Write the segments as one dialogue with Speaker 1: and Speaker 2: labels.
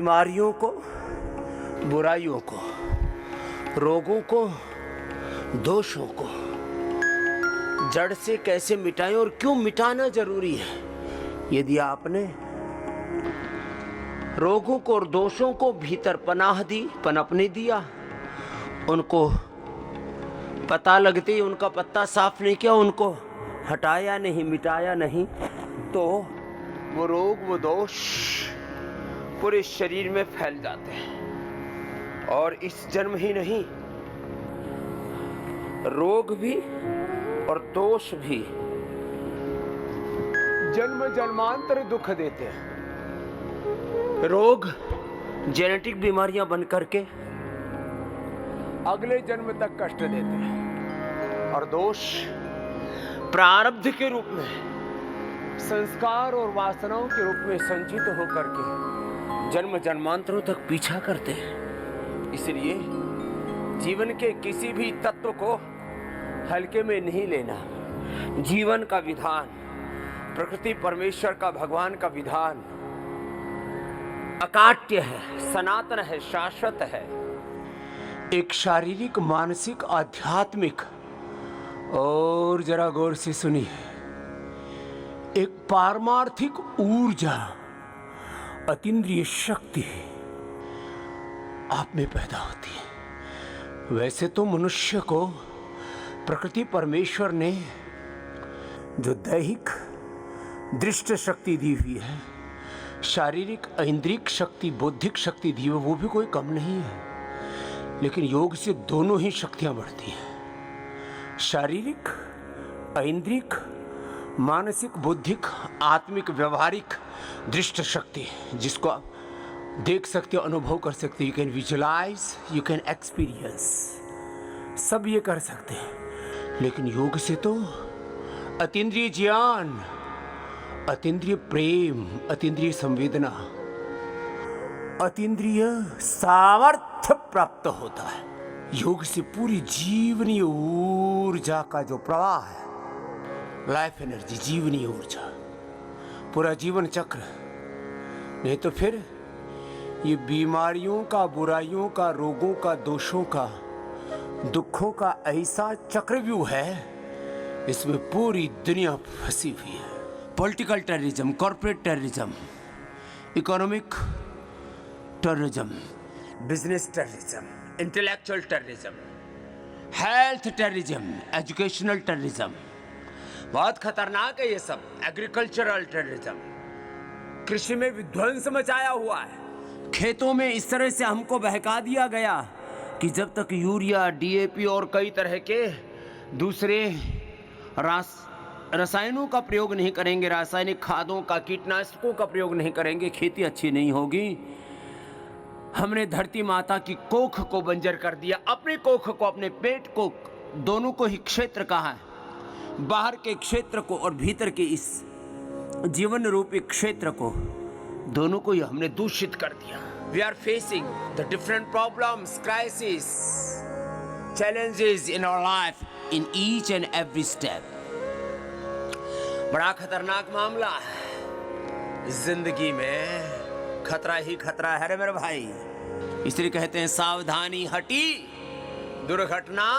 Speaker 1: बीमारियों को, बुराइयों को, रोगों को, दोषों को जड़ से कैसे मिटाएं और क्यों मिटाना जरूरी है। यदि आपने रोगों को और दोषों को भीतर पनाह दी, पनपने दिया, उनको पता लगते ही उनका पत्ता साफ नहीं किया, उनको हटाया नहीं, मिटाया नहीं, तो वो रोग, वो दोष पूरे शरीर में फैल जाते हैं। और इस जन्म ही नहीं, रोग भी और दोष भी जन्म जन्मांतर दुख देते हैं। रोग जेनेटिक बीमारियां बन करके अगले जन्म तक कष्ट देते हैं, और दोष प्रारब्ध के रूप में, संस्कार और वासनाओं के रूप में संचित होकर के जन्म जन्मांतरों तक पीछा करते हैं। इसलिए जीवन के किसी भी तत्व को हल्के में नहीं लेना। जीवन का विधान, प्रकृति परमेश्वर का, भगवान का विधान अकाट्य है, सनातन है, शाश्वत है। एक शारीरिक, मानसिक, आध्यात्मिक, और जरा गौर से सुनिए, एक पारमार्थिक ऊर्जा, अतीन्द्रिय शक्ति आप में पैदा होती है। वैसे तो मनुष्य को प्रकृति परमेश्वर ने जो दैहिक दृष्ट शक्ति दी हुई है, शारीरिक ऐन्द्रिक शक्ति, बौद्धिक शक्ति दी हुई, वो भी कोई कम नहीं है। लेकिन योग से दोनों ही शक्तियां बढ़ती हैं। शारीरिक, ऐन्द्रिक, मानसिक, बौद्धिक, आत्मिक, व्यवहारिक दृष्ट शक्ति, जिसको आप देख सकते हो, अनुभव कर सकते हो। You can visualise, you can experience, सब ये कर सकते हैं। लेकिन योग से तो अतीन्द्रिय ज्ञान, अतीन्द्रिय प्रेम, अतीन्द्रिय संवेदना, अतीन्द्रिय सामर्थ्य प्राप्त होता है। योग से पूरी जीवनीय ऊर्जा का जो प्रवाह है, लाइफ एनर्जी, जीवनीय ऊर्जा, पूरा जीवन चक्र। नहीं तो फिर ये बीमारियों का, बुराइयों का, रोगों का, दोषों का, दुखों का ऐसा चक्रव्यूह है, इसमें पूरी दुनिया फंसी हुई है। Political terrorism, corporate terrorism, economic terrorism, business terrorism, intellectual terrorism, health terrorism, educational terrorism, बहुत खतरनाक है ये सब। एग्रीकल्चरल टेररिज्म, कृषि में विध्वंस मचाया हुआ है। खेतों में इस तरह से हमको बहका दिया गया कि जब तक यूरिया, डीएपी और कई तरह के दूसरे रसायनों का प्रयोग नहीं करेंगे, रासायनिक खादों का, कीटनाशकों का प्रयोग नहीं करेंगे, खेती अच्छी नहीं होगी। हमने धरती माता की कोख को बंजर कर दिया, अपने कोख को, अपने पेट को, दोनों को ही क्षेत्र कहा है। बाहर के क्षेत्र को और भीतर के इस जीवन रूपी क्षेत्र को, दोनों को ही हमने दूषित कर दिया। We are facing the different problems, crisis, challenges in our life in each and every step। बड़ा खतरनाक मामला है। जिंदगी में खतरा ही खतरा है रे मेरे भाई। इसलिए कहते हैं सावधानी हटी, दुर्घटना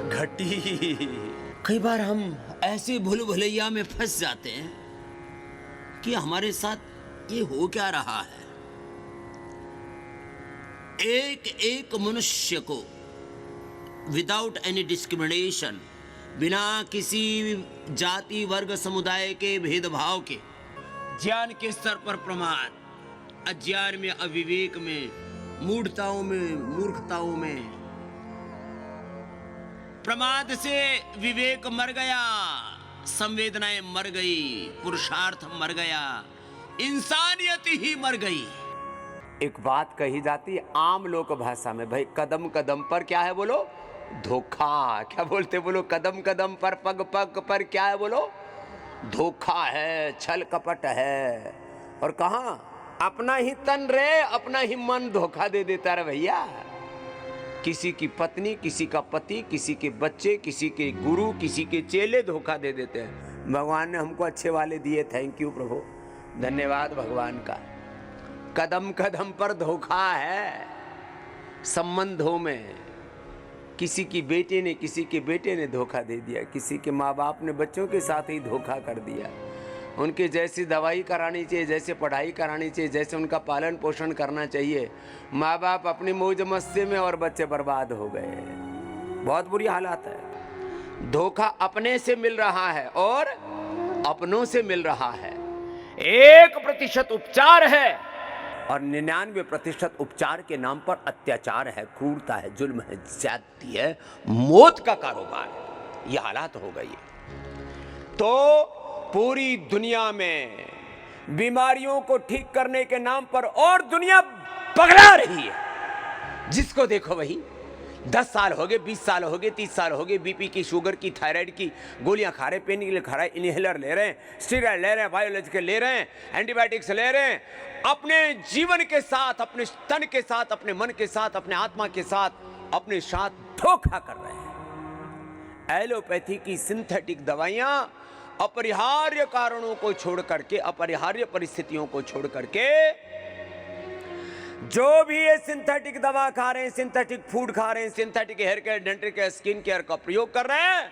Speaker 1: घटी। कई बार हम ऐसे भूल भुलैया में फंस जाते हैं कि हमारे साथ ये हो क्या रहा है। एक एक मनुष्य को विदाउट एनी डिस्क्रिमिनेशन, बिना किसी जाति, वर्ग, समुदाय के भेदभाव के, ज्ञान के स्तर पर प्रमाद, अज्ञान में, अविवेक में, मूढ़ताओं में, मूर्खताओं में, प्रमाद से विवेक मर गया, संवेदनाएं मर गई, पुरुषार्थ मर गया, इंसानियत ही मर गई। एक बात कही जाती है आम लोक भाषा में, भाई कदम कदम पर क्या है बोलो, धोखा। क्या बोलते बोलो, कदम कदम पर, पग पग पर क्या है बोलो, धोखा है, छल कपट है। और कहाँ अपना ही तन रे, अपना ही मन धोखा दे देता रे भैया। किसी की पत्नी, किसी का पति, किसी के बच्चे, किसी के गुरु, किसी के चेले धोखा दे देते हैं। भगवान ने हमको अच्छे वाले दिए, थैंक यू प्रभु, धन्यवाद भगवान का। कदम कदम पर धोखा है। संबंधों में किसी की बेटे ने किसी के बेटे ने धोखा दे दिया, किसी के माँ बाप ने बच्चों के साथ ही धोखा कर दिया। उनके जैसी दवाई करानी चाहिए, जैसे पढ़ाई करानी चाहिए, जैसे उनका पालन पोषण करना चाहिए, माँ बाप अपनी मौज मस्ती में और बच्चे बर्बाद हो गए। बहुत बुरी हालत है। धोखा अपने से मिल रहा है और अपनों से मिल रहा है। 1% उपचार है और 99% उपचार के नाम पर अत्याचार है, क्रूरता है, जुल्म है, ज्यादती है, मौत का कारोबार है। यह हालात हो गई है। तो पूरी दुनिया में बीमारियों को ठीक करने के नाम पर और दुनिया पगला रही है। जिसको देखो वही 10 साल हो गए, 20 साल हो गए, 30 साल हो गए, बीपी की, शुगर की, थायराइड की गोलियां खा रहे, पेन किलर खा रहे, इनहेलर ले रहे हैं, स्टीरॉयड ले रहे हैं, बायोलॉजिकल ले रहे हैं, एंटीबायोटिक्स ले रहे हैं। अपने जीवन के साथ, अपने तन के साथ, अपने मन के साथ, अपने आत्मा के साथ, अपने साथ धोखा कर रहे हैं। एलोपैथी की सिंथेटिक दवाइयां अपरिहार्य कारणों को छोड़ करके, अपरिहार्य परिस्थितियों को छोड़ करके, जो भी ये सिंथेटिक दवा खा रहे हैं, सिंथेटिक फूड खा रहे हैं, synthetic hair care, dental care, skin care का प्रयोग कर रहे हैं,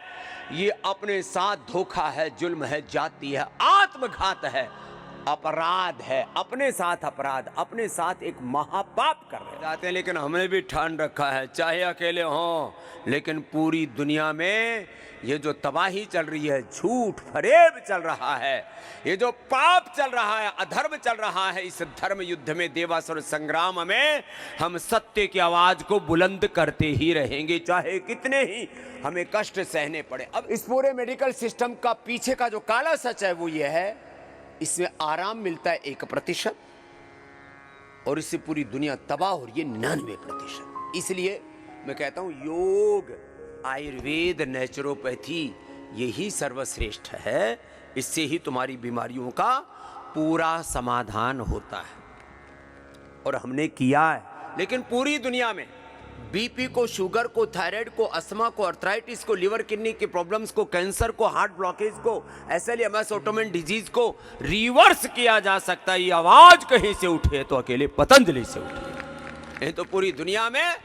Speaker 1: ये अपने साथ धोखा है, जुल्म है, जाति है, आत्मघात है, अपराध है। अपने साथ अपराध, अपने साथ एक महापाप कर रहे जाते हैं। लेकिन हमने भी ठान रखा है, चाहे अकेले हों, लेकिन पूरी दुनिया में ये जो तबाही चल रही है, झूठ फरेब चल रहा है, ये जो पाप चल रहा है, अधर्म चल रहा है, इस धर्म युद्ध में, देवासुर संग्राम में हम सत्य की आवाज को बुलंद करते ही रहेंगे, चाहे कितने ही हमें कष्ट सहने पड़े। अब इस पूरे मेडिकल सिस्टम का पीछे का जो काला सच है वो ये है, इसमें आराम मिलता है 1% और इससे पूरी दुनिया तबाह हो रही है 99%। इसलिए मैं कहता हूं योग, आयुर्वेद, नेचुरोपैथी यही सर्वश्रेष्ठ है। इससे ही तुम्हारी बीमारियों का पूरा समाधान होता है और हमने किया है। लेकिन पूरी दुनिया में बीपी को, शुगर को, थायराइड को, अस्थमा को, अर्थराइटिस को, लिवर किडनी की प्रॉब्लम्स को, कैंसर को, हार्ट ब्लॉकेज को, एसएलएमएस, ऑटोइम्यून डिजीज को रिवर्स किया जा सकता है। ये आवाज कहीं से उठे तो अकेले पतंजलि से उठी। ये तो पूरी दुनिया में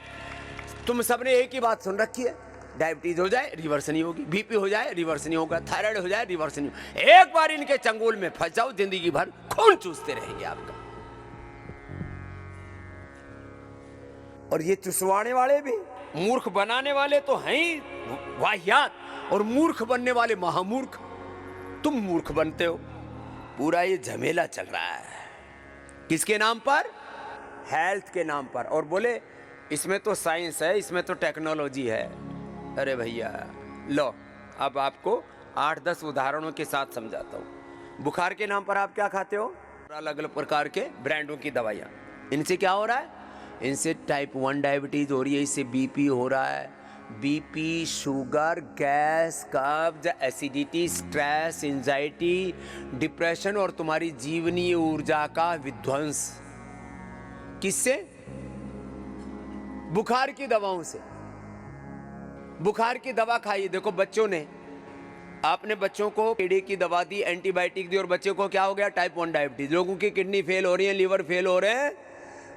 Speaker 1: तुम सबने एक ही बात सुन रखी है, डायबिटीज हो जाए रिवर्स नहीं होगी, बीपी हो जाए रिवर्स नहीं होगा, थायराइड हो जाए रिवर्स नहीं होगा। एक बार इनके चंगुल में फंस जाओ, जिंदगी भर खून चूसते रहेंगे आपका। और ये चुसवाने वाले भी, मूर्ख बनाने वाले तो हैं ही वाहियात, और मूर्ख बनने वाले महामूर्ख। तुम मूर्ख बनते हो। पूरा ये झमेला चल रहा है किसके नाम पर? हेल्थ के नाम पर। और बोले इसमें तो साइंस है, इसमें तो टेक्नोलॉजी है। अरे भैया लो, अब आपको 8-10 उदाहरणों के साथ समझाता हूँ। बुखार के नाम पर आप क्या खाते हो? अलग अलग प्रकार के ब्रांडों की दवाइयाँ। इनसे क्या हो रहा है? इनसे टाइप 1 डायबिटीज हो रही है, इससे बीपी हो रहा है। बीपी, शुगर, गैस, कब्ज, एसिडिटी, स्ट्रेस, एंजाइटी, डिप्रेशन और तुम्हारी जीवनीय ऊर्जा का विध्वंस। किससे? बुखार की दवाओं से। बुखार की दवा खाइए। देखो बच्चों ने, आपने बच्चों को कीड़े की दवा दी, एंटीबायोटिक दी, और बच्चों को क्या हो गया? Type 1 diabetes. लोगों की किडनी फेल हो रही है, लीवर फेल हो रहे हैं,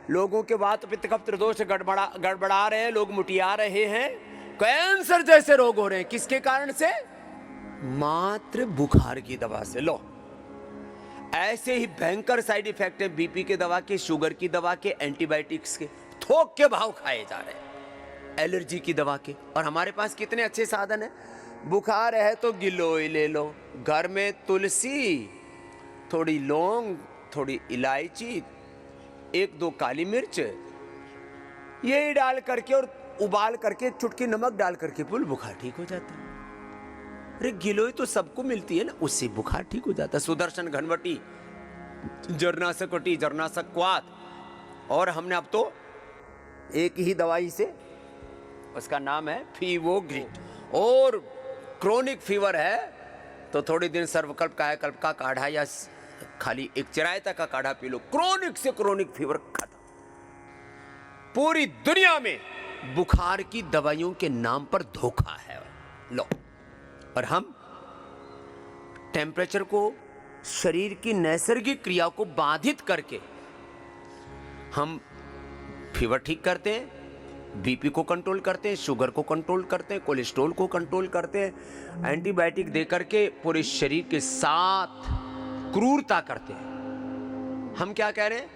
Speaker 1: लोगों के वात पित्त कफ त्रिदोष गड़बड़ा रहे हैं, लोग मुटिया रहे हैं, कैंसर जैसे रोग हो रहे हैं। किसके कारण से? मात्र बुखार की दवा से। लो, ऐसे ही भयंकर साइड इफेक्ट है बीपी के दवा के, शुगर की दवा के, एंटीबायोटिक्स के। थोक के भाव खाए जा रहे हैं, एलर्जी की दवा के। और हमारे पास कितने अच्छे साधन है। बुखार है तो गिलोय ले लो, घर में तुलसी, थोड़ी लौंग, थोड़ी इलायची, 1-2 काली मिर्च, यही डाल करके और उबाल करके चुटकी नमक डाल करके पुल बुखार ठीक हो जाता है। अरे गिलोय तो सबको मिलती है ना, उससे बुखार ठीक हो जाता है। सुदर्शन घनवटी, जरनाशक जरनाशक क्वाथ। और हमने अब तो एक ही दवाई से, उसका नाम है फीवोग्रिड। और क्रोनिक फीवर है तो थोड़ी दिन सर्वकल्प कायाकल्प का काढ़ा या खाली एक चिरायता का काढ़ा पी लो, क्रोनिक से क्रोनिक फीवर खत्म। पूरी दुनिया में बुखार की दवाइयों के नाम पर धोखा है। लो, और हम टेम्परेचर को, शरीर की नैसर्गिक क्रिया को बाधित करके हम फीवर ठीक करते हैं, बीपी को कंट्रोल करते हैं, शुगर को कंट्रोल करते हैं, कोलेस्ट्रॉल को कंट्रोल करते हैं, एंटीबायोटिक देकर के पूरे शरीर के साथ क्रूरता करते हैं। हम क्या कह रहे हैं?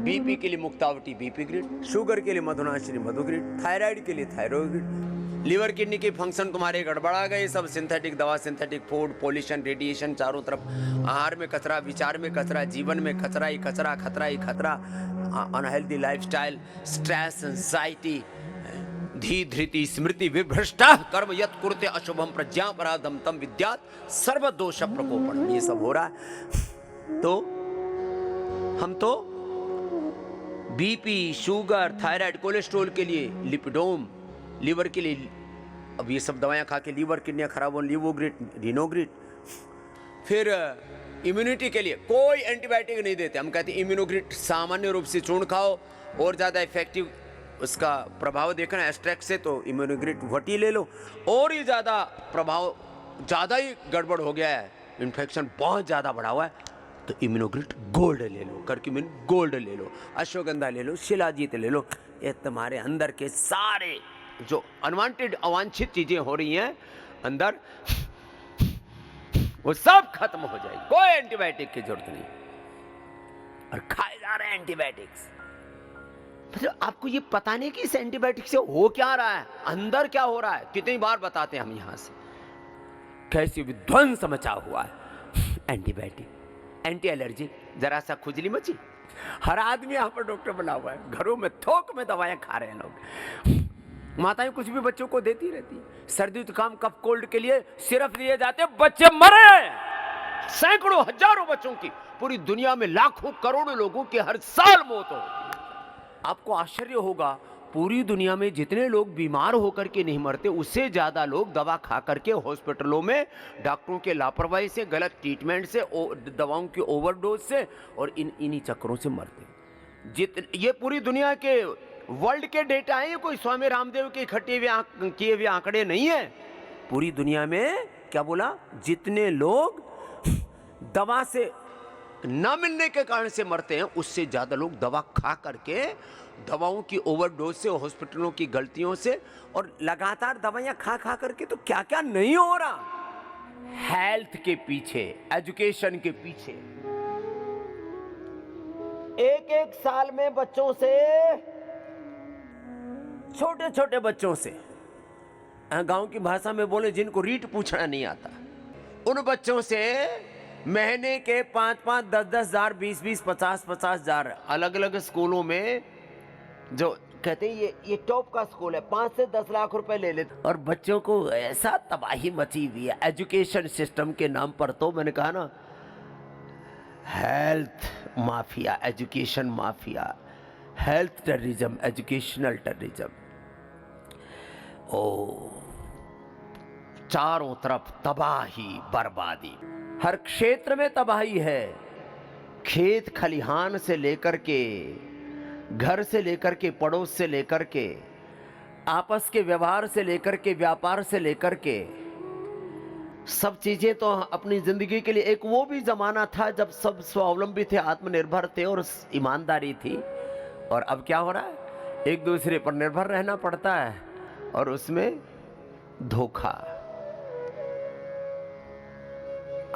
Speaker 1: बीपी के लिए मुक्तावटी बीपी ग्रिड, शुगर के लिए मधुनाशिनी मधु ग्रिड, थायराइड के लिए थायराइड ग्रिड, लिवर किडनी के फंक्शन तुम्हारे गड़बड़ा गए, सब सिंथेटिक दवा, सिंथेटिक फूड, पॉल्यूशन, रेडिएशन, चारों तरफ आहार में कचरा, विचार में कचरा, जीवन में कचरा ही कचरा, खतरा ही खतरा, अनहेल्दी लाइफस्टाइल, स्ट्रेस, एंजाइटी, धी धृति स्मृति विभ्रष्टा कर्म यत् कुरुते अशुभम प्रज्ञा पराधम तम विद्यात सर्व दोष प्रकोपण, ये सब हो रहा है। तो हम तो बीपी, शुगर, थायराइड, कोलेस्ट्रॉल के लिए लिपिडोम, लीवर के लिए अब ये सब दवाएं खा के लीवर किडनियां खराब हो, लिवोग्रिड, रिनोग्रिड। फिर इम्यूनिटी के लिए कोई एंटीबायोटिक नहीं देते, हम कहते हैं इम्यूनोग्रिड सामान्य रूप से चूर्ण खाओ, और ज़्यादा इफेक्टिव उसका प्रभाव देखना है एस्ट्रैक्ट से, तो इम्यूनोग्रिड वटी ले लो, और ये ज़्यादा प्रभाव ज़्यादा ही गड़बड़ हो गया है, इन्फेक्शन बहुत ज़्यादा बढ़ा हुआ है, तो इम्यूनोग्रिड गोल्ड ले लो, करक्यूमिन गोल्ड ले लो, अश्वगंधा ले लो, शिलाजीत ले लो। ये तुम्हारे अंदर के सारे जो अनवांटेड अवांछित चीजें हो रही हैं अंदर, वो सब खत्म हो जाएगी, कोई एंटीबायोटिक की जरूरत नहीं। और खाए जा रहे हैं एंटीबायोटिक्स, मतलब आपको ये पता नहीं कि इस एंटीबायोटिक से हो क्या रहा है, अंदर क्या हो रहा है। कितनी बार बताते हैं हम यहां से, कैसी विध्वंस मचा हुआ है एंटीबायोटिक, एंटी एलर्जी, जरा सा खुजली मची, हर आदमी यहां पर डॉक्टर बना हुआ है, घरों में थोक में दवाएं खा रहे हैं लोग, माताएं कुछ भी बच्चों को देती रहती है। सर्दी जुकाम कफ कोल्ड के लिए सिरप दिए जाते, बच्चे मरे, सैकड़ों हजारों बच्चों की, पूरी दुनिया में लाखों करोड़ों लोगों की हर साल मौत होती है। आपको आश्चर्य होगा, पूरी दुनिया में जितने लोग बीमार होकर के नहीं मरते, उससे ज्यादा लोग दवा खा करके हॉस्पिटलों में डॉक्टरों के लापरवाही से, गलत ट्रीटमेंट से, दवाओं की ओवरडोज से और इन्हीं चक्करों से मरते। ये पूरी दुनिया के वर्ल्ड के डेटा है, कोई स्वामी रामदेव के इकट्ठे किए हुए आंकड़े नहीं है। पूरी दुनिया में क्या बोला, जितने लोग दवा से न मिलने के कारण से मरते हैं, उससे ज्यादा लोग दवा खा करके, दवाओं की ओवरडोज से, हॉस्पिटलों की गलतियों से, और लगातार दवाइयां खा खा करके तो क्या क्या नहीं हो रहा। हेल्थ के पीछे, एजुकेशन के पीछे, एक साल में बच्चों से, छोटे छोटे बच्चों से, गांव की भाषा में बोले जिनको रीट पूछना नहीं आता, उन बच्चों से महीने के 5-5, 10-10 हजार, 20-20, 50-50 हजार, अलग अलग स्कूलों में जो कहते हैं ये टॉप का स्कूल है, 5 से 10 लाख रुपए ले लेते, और बच्चों को ऐसा तबाही मची हुई है एजुकेशन सिस्टम के नाम पर। तो मैंने कहा ना, health mafia, education mafia, health terrorism, educational terrorism, ओ चारों तरफ तबाही बर्बादी, हर क्षेत्र में तबाही है। खेत खलिहान से लेकर के, घर से लेकर के, पड़ोस से लेकर के, आपस के व्यवहार से लेकर के, व्यापार से लेकर के, सब चीजें तो अपनी जिंदगी के लिए। एक वो भी जमाना था जब सब स्वावलंबी थे, आत्मनिर्भर थे और ईमानदारी थी, और अब क्या हो रहा है, एक दूसरे पर निर्भर रहना पड़ता है, और उसमें धोखा,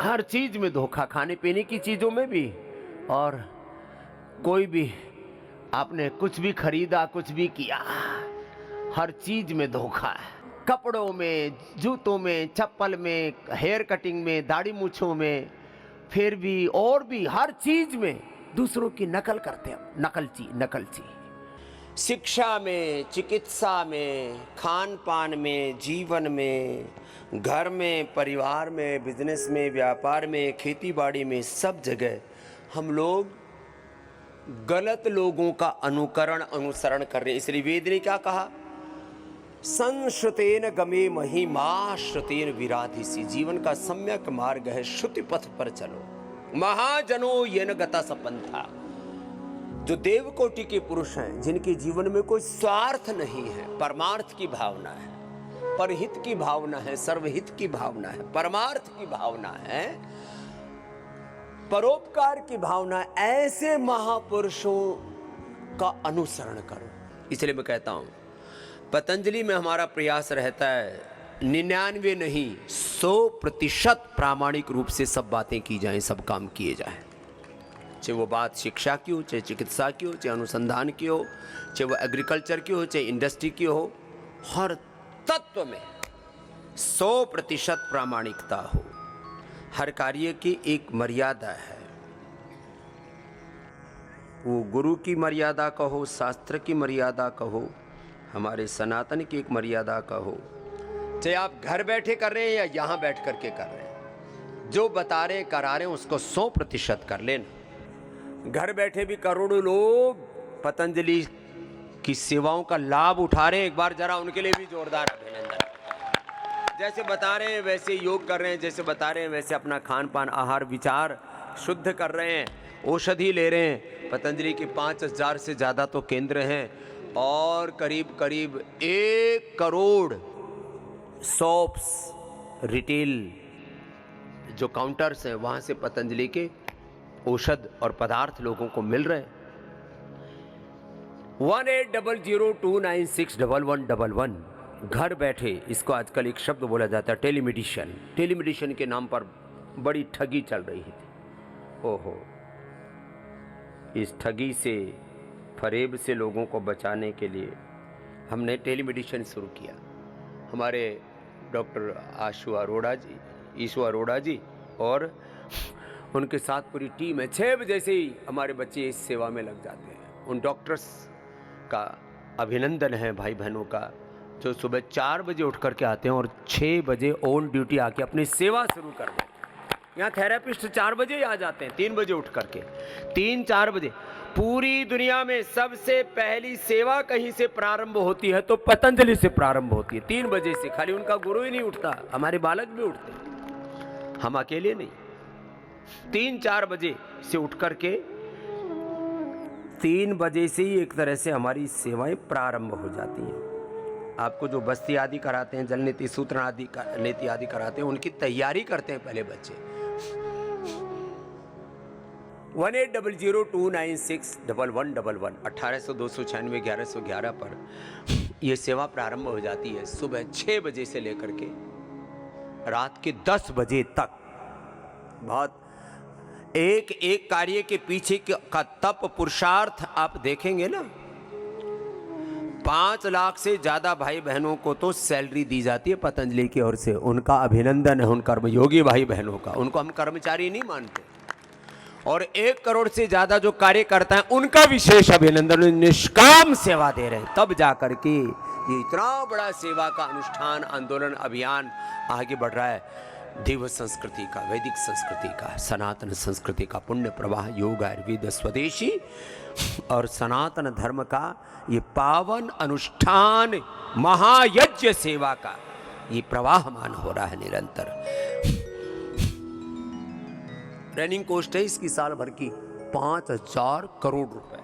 Speaker 1: हर चीज में धोखा, खाने पीने की चीजों में भी, और कोई भी आपने कुछ भी खरीदा, कुछ भी किया, हर चीज में धोखा है। कपड़ों में, जूतों में, चप्पल में, हेयर कटिंग में, दाढ़ी मूछों में, फिर भी और भी हर चीज में दूसरों की नकल करते हैं, नकलची। शिक्षा में, चिकित्सा में, खान पान में, जीवन में, घर में, परिवार में, बिजनेस में, व्यापार में, खेती बाड़ी में, सब जगह हम लोग गलत लोगों का अनुसरण कर रहे हैं। इसलिए वेद ने क्या कहा, संश्रुतेन गमे महिमा श्रुतेन विराधिसी, जीवन का सम्यक मार्ग है श्रुति पथ पर चलो, महाजनो येन गता सपंथा। जो देवकोटि के पुरुष हैं, जिनके जीवन में कोई स्वार्थ नहीं है, परमार्थ की भावना है, परहित की भावना है, सर्वहित की भावना है, परमार्थ की भावना है, परोपकार की भावना, ऐसे महापुरुषों का अनुसरण करो। इसलिए मैं कहता हूं पतंजलि में हमारा प्रयास रहता है 99 नहीं 100% प्रामाणिक रूप से सब बातें की जाएं, सब काम किए जाएं। चाहे वो बात शिक्षा की हो, चाहे चिकित्सा की हो, चाहे अनुसंधान की हो, चाहे वो एग्रीकल्चर की हो, चाहे इंडस्ट्री की हो, हर तत्व में 100% प्रामाणिकता हो। हर कार्य की एक मर्यादा है, वो गुरु की मर्यादा कहो, शास्त्र की मर्यादा कहो, हमारे सनातन की एक मर्यादा कहो। चाहे आप घर बैठे कर रहे हैं या यहाँ बैठ करके कर रहे हैं, जो बता रहे करा रहे हैं उसको 100% कर लेना। घर बैठे भी करोड़ों लोग पतंजलि की सेवाओं का लाभ उठा रहे हैं, एक बार जरा उनके लिए भी जोरदार अभिनंदन। जैसे बता रहे हैं वैसे योग कर रहे हैं, जैसे बता रहे हैं वैसे अपना खान पान आहार विचार शुद्ध कर रहे हैं, औषधि ले रहे हैं। पतंजलि के 5000 से ज़्यादा तो केंद्र हैं और करीब करीब 1 करोड़ शॉप्स, रिटेल जो काउंटर्स हैं वहाँ से पतंजलि के औषध और पदार्थ लोगों को मिल रहे हैं। 180029611111 घर बैठे, इसको आजकल एक शब्द बोला जाता है टेलीमेडिशन। टेलीमेडिशन के नाम पर बड़ी ठगी चल रही थी। ओहो, इस ठगी से, फरेब से लोगों को बचाने के लिए हमने टेलीमेडिशन शुरू किया। हमारे डॉक्टर ईशु अरोड़ा जी और उनके साथ पूरी टीम है। 6 बजे से ही हमारे बच्चे इस सेवा में लग जाते हैं। उन डॉक्टर्स का अभिनंदन है भाई बहनों का, जो सुबह 4 बजे उठ करके आते हैं और 6 बजे ऑन ड्यूटी आके अपनी सेवा शुरू कर देते हैं। यहाँ थेरेपिस्ट 4 बजे ही आ जाते हैं, 3 बजे उठ करके, 3-4 बजे। पूरी दुनिया में सबसे पहली सेवा कहीं से प्रारंभ होती है तो पतंजलि से प्रारंभ होती है, 3 बजे से। खाली उनका गुरु ही नहीं उठता, हमारे बालक भी उठते, हम अकेले नहीं। 3-4 बजे से उठ करके 3 बजे से ही एक तरह से हमारी सेवाएं प्रारंभ हो जाती हैं। आपको जो बस्ती आदि कराते हैं, जल नीति सूत्र आदि नीति आदि कराते हैं, उनकी तैयारी करते हैं पहले बच्चे। 180029611111 1800-296-1111 पर यह सेवा प्रारंभ हो जाती है सुबह 6 बजे से लेकर के रात के 10 बजे तक। बहुत एक एक कार्य के पीछे का तप पुरुषार्थ आप देखेंगे ना। 5 लाख से ज्यादा भाई बहनों को तो सैलरी दी जाती है पतंजलि की ओर से। उनका अभिनंदन है, उन कर्मयोगी भाई बहनों का। उनको हम कर्मचारी नहीं मानते। और 1 करोड़ से ज्यादा जो कार्य करता है उनका विशेष अभिनंदन। निष्काम सेवा दे रहे हैं, तब जाकर के ये इतना बड़ा सेवा का अनुष्ठान, आंदोलन, अभियान आगे बढ़ रहा है। देव संस्कृति का, वैदिक संस्कृति का, सनातन संस्कृति का पुण्य प्रवाह, योग, आयुर्वेद, स्वदेशी और सनातन धर्म का ये पावन अनुष्ठान, महायज्ञ सेवा का ये प्रवाहमान हो रहा है निरंतर। ट्रेनिंग कॉस्ट है इसकी साल भर की 5000 करोड़ रुपए।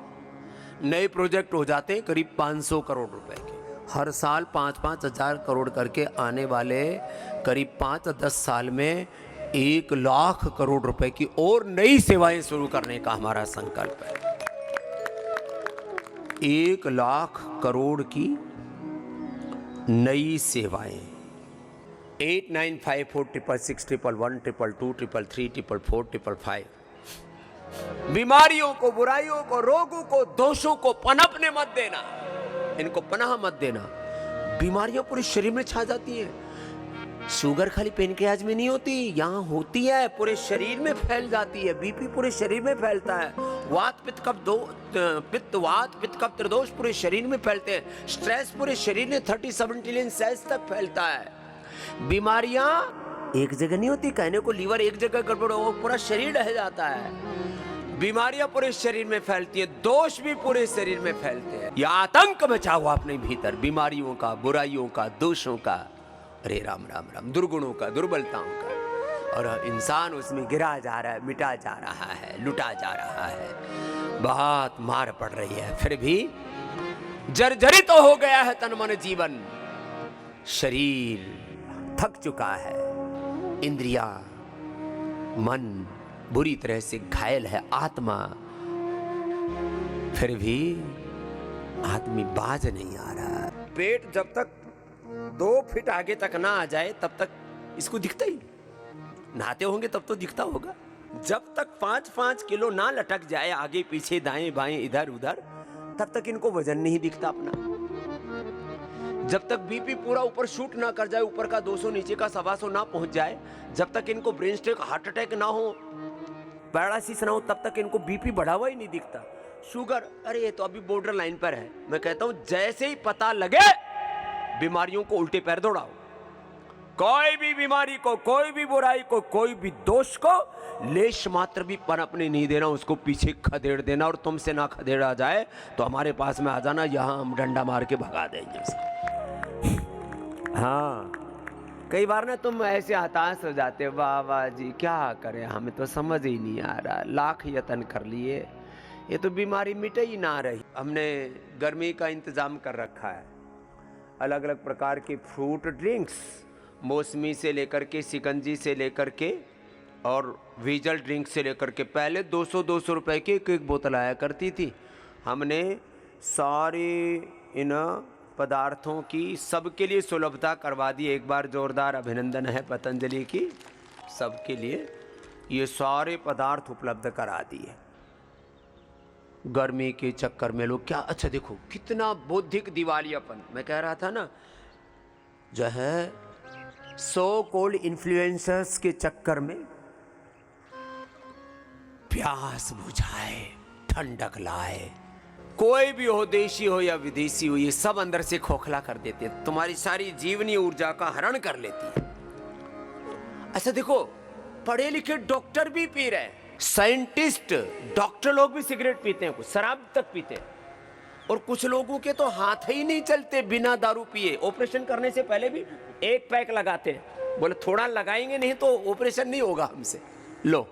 Speaker 1: नए प्रोजेक्ट हो जाते हैं करीब 500 करोड़ रुपए के। हर साल 5-5 हजार करोड़ करके आने वाले करीब 5-10 साल में 1 लाख करोड़ रुपए की और नई सेवाएं शुरू करने का हमारा संकल्प है। 1 लाख करोड़ की नई सेवाएं। 895466111122333355। बीमारियों को, बुराइयों को, रोगों को, दोषों को पनपने मत देना, इनको पनाह मत देना। बीमारियां पूरे शरीर में छा जाती हैं। शुगर खाली पेनक्रियाज में नहीं होती, यहाँ होती है, पूरे शरीर में फैल जाती है। बीपी पूरे शरीर में फैलता है। वात पित्त कफ त्रिदोष पूरे शरीर में फैलते हैं। स्ट्रेस पूरे शरीर में 37 ट्रिलियन सेल्स तक फैलता है। बीमारियां एक जगह नहीं होती, कहने को लीवर एक जगह गड़बड़ हो पूरा शरीर ढह जाता है। बीमारियां पूरे शरीर में फैलती है, दोष भी पूरे शरीर में फैलते हैं। यह आतंक मचा हुआ अपने भीतर, बीमारियों का, बुराइयों का, दोषों का, अरे राम राम राम, दुर्गुणों का, दुर्बलताओं का। और इंसान उसमें गिरा जा रहा है, मिटा जा रहा है, लुटा जा रहा है। बहुत मार पड़ रही है, फिर भी जर्जरित तो हो गया है तन मन जीवन। शरीर थक चुका है, इंद्रियां, मन बुरी तरह से घायल है आत्मा, फिर भी आदमी बाज नहीं आ रहा। पेट जब तक 2 फीट आगे तक ना आ जाए तब तक इसको दिखता ही नहीं। नहाते होंगे तब तो दिखता होगा। जब तक 5-5 किलो ना लटक जाए आगे पीछे दाएं बाएं इधर उधर, तब तक इनको वजन नहीं दिखता अपना। जब तक बीपी पूरा ऊपर शूट ना कर जाए, ऊपर का 200 नीचे का 125 ना पहुंच जाए, जब तक इनको ब्रेन स्ट्रोक हार्ट अटैक ना हो, पैरालिसिस ना हो, तब तक इनको बीपी बढ़ा हुआ ही नहीं दिखता। शुगर, अरे ये तो अभी बॉर्डर लाइन पर है। मैं कहता हूं जैसे ही पता लगे बीमारियों को उल्टे पैर दौड़ाओ। कोई भी बीमारी को, कोई भी बुराई को, कोई भी दोष को लेश मात्र भी पनपने नहीं देना, उसको पीछे खदेड़ देना। और तुमसे ना खदेड़ा जाए तो हमारे पास में आ जाना, यहां हम डंडा मार के भगा देंगे उसे। हाँ, कई बार ना तुम ऐसे हताश हो जाते हो, बाबा जी क्या करें, हमें तो समझ ही नहीं आ रहा, लाख यत्न कर लिए, ये तो बीमारी मिटे ही ना रही। हमने गर्मी का इंतजाम कर रखा है, अलग अलग प्रकार के फ्रूट ड्रिंक्स, मौसमी से लेकर के शिकंजी से लेकर के और वीजल ड्रिंक से लेकर के। पहले 200-200 रुपए की एक बोतल आया करती थी। हमने सारे इन पदार्थों की सबके लिए सुलभता करवा दी। एक बार जोरदार अभिनंदन है पतंजलि की, सबके लिए ये सारे पदार्थ उपलब्ध करा दिए। गर्मी के चक्कर में लोग क्या, अच्छा देखो कितना बौद्धिक दिवालियापन। मैं कह रहा था ना, जो है सो कॉल्ड इन्फ्लुएंसर्स के चक्कर में प्यास बुझाए, ठंडक लाए, कोई भी हो, देशी हो या विदेशी हो, ये सब अंदर से खोखला कर देते हैं, तुम्हारी सारी जीवनी ऊर्जा का हरण कर लेती है। ऐसा देखो, पढ़े लिखे डॉक्टर भी पी रहे हैं, साइंटिस्ट डॉक्टर लोग भी सिगरेट पीते हैं, कुछ शराब तक पीते हैं, और कुछ लोगों के तो हाथ ही नहीं चलते बिना दारू पिए। ऑपरेशन करने से पहले भी 1 पैक लगाते हैं, बोले थोड़ा लगाएंगे नहीं तो ऑपरेशन नहीं होगा हमसे। लो,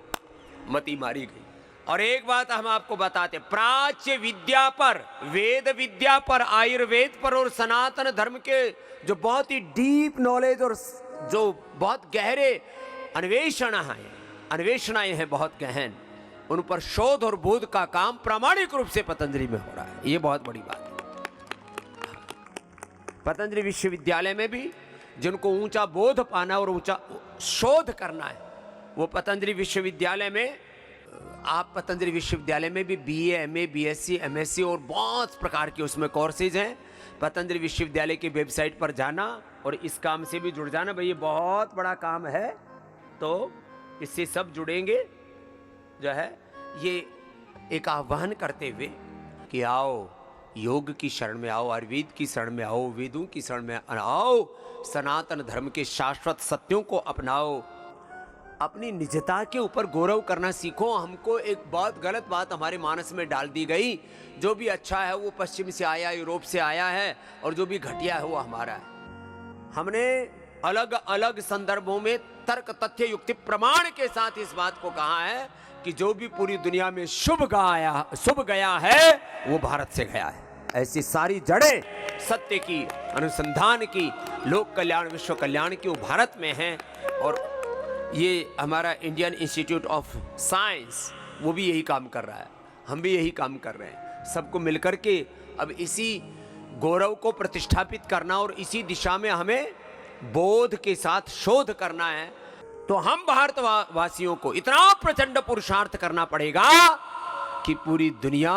Speaker 1: मती मारी गई। और एक बात हम आपको बताते, प्राच्य विद्या पर, वेद विद्या पर, आयुर्वेद पर और सनातन धर्म के जो बहुत ही डीप नॉलेज और जो बहुत गहरे अन्वेषणाएं हैं बहुत गहन, उन पर शोध और बोध का काम प्रामाणिक रूप से पतंजलि में हो रहा है। ये बहुत बड़ी बात है। पतंजलि विश्वविद्यालय में भी जिनको ऊंचा बोध पाना और ऊंचा शोध करना है, वो पतंजलि विश्वविद्यालय में, आप पतंजलि विश्वविद्यालय में भी BA, MA, BSc, MSc और बहुत प्रकार के उसमें कोर्सेज हैं। पतंजलि विश्वविद्यालय की वेबसाइट पर जाना और इस काम से भी जुड़ जाना। भाई ये बहुत बड़ा काम है, तो इससे सब जुड़ेंगे। जो है ये एक आह्वान करते हुए कि आओ योग की शरण में आओ, आयुर्वेद की शरण में आओ, वेदों की शरण में आओ, सनातन धर्म के शाश्वत सत्यों को अपनाओ, अपनी निजता के ऊपर गौरव करना सीखो। हमको एक बहुत गलत बात हमारे मानस में डाल दी गई, जो भी अच्छा है वो पश्चिम से आया, यूरोप से आया है, और जो भी घटिया है वो हमारा है। हमने अलग अलग संदर्भों में तर्क तथ्य युक्ति प्रमाण के साथ इस बात को कहा है कि जो भी पूरी दुनिया में शुभ गया है वो भारत से गया है। ऐसी सारी जड़ें सत्य की, अनुसंधान की, लोक कल्याण, विश्व कल्याण की वो भारत में हैं। और ये हमारा इंडियन इंस्टीट्यूट ऑफ साइंस वो भी यही काम कर रहा है, हम भी यही काम कर रहे हैं। सबको मिलकर के अब इसी गौरव को प्रतिष्ठापित करना और इसी दिशा में हमें बोध के साथ शोध करना है। तो हम भारतवासियों को इतना प्रचंड पुरुषार्थ करना पड़ेगा कि पूरी दुनिया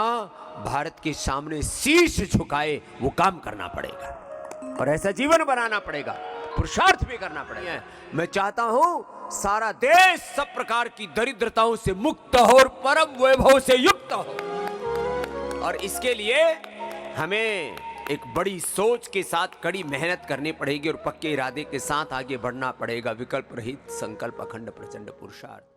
Speaker 1: भारत के सामने शीश झुकाए, वो काम करना पड़ेगा और ऐसा जीवन बनाना पड़ेगा, पुरुषार्थ भी करना पड़ेगा। मैं चाहता हूं सारा देश सब प्रकार की दरिद्रताओं से मुक्त हो और परम वैभव से युक्त हो, और इसके लिए हमें एक बड़ी सोच के साथ कड़ी मेहनत करनी पड़ेगी और पक्के इरादे के साथ आगे बढ़ना पड़ेगा। विकल्प रहित संकल्प, अखंड प्रचंड पुरुषार्थ।